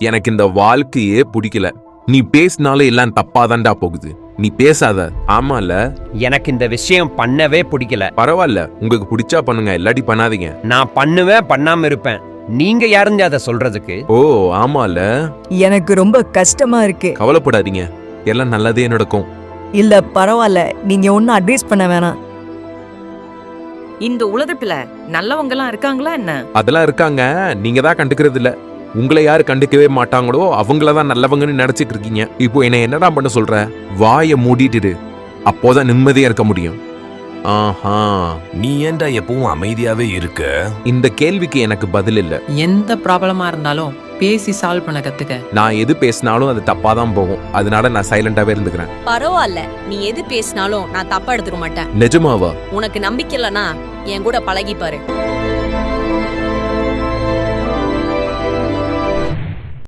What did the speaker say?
எனக்கு இந்த வாழ்க்கையே பிடிக்கல. நீ பேசினாலும் எல்லாம் தப்பாதான்டா போகுது. நீ பேசாத. ஆமால, எனக்கு இந்த விஷயம் பண்ணவே பிடிக்கல. பரவாயில்ல, உங்களுக்கு பிடிச்சா பண்ணுங்க, இல்லாட்டி பண்ணாதீங்க. நான் பண்ணுவேன், பண்ணாம இருப்பேன். நீங்க யாருங்க அதை சொல்றதுக்கு? ஓ ஆமால, எனக்கு ரொம்ப கஷ்டமா இருக்கு. கவலைப்படாதீங்க, எல்லாம் நல்லதே நடக்கும். இல்ல பரவாயில்ல, நீங்க ஒன்னும் அட்வைஸ் பண்ண வேணாம். இந்த உலகத்துல நல்லவங்கலாம் இருக்காங்களா என்ன? அதெல்லாம் இருக்காங்க, நீங்க தான் கண்டுக்கிறது இல்ல. உங்களை யாரு கண்டுக்கவே மாட்டாங்களோ அவங்களதான் நல்லவங்கன்னு நினைச்சிட்டு இருக்கீங்க. இப்போ என்ன என்னடா பண்ண சொல்ற? வாயை மூடிட்டு, அப்போதான் நிம்மதியா இருக்க முடியும். ஆஹா, நீ ஏன்டா எப்பவும் அமைதியாவே இருக்க? இந்த கேள்விக்கு எனக்கு பதில் இல்ல. எந்த ப்ராப்ளமா இருந்தாலும் பேசி சால்வ் பண்ண கத்துக்க. நான் எது பேசினாலும் அது தப்பா தான் போகும். அதனால நான் சைலண்டாவே இருந்துக்கிறேன். பரவாயில்ல, நீ எது பேசினாலும் நான் தப்பா எடுத்துக்க மாட்டேன். நிஜமாவா? உனக்கு நம்பிக்கை இல்லனா என் கூட பழகி பாரு.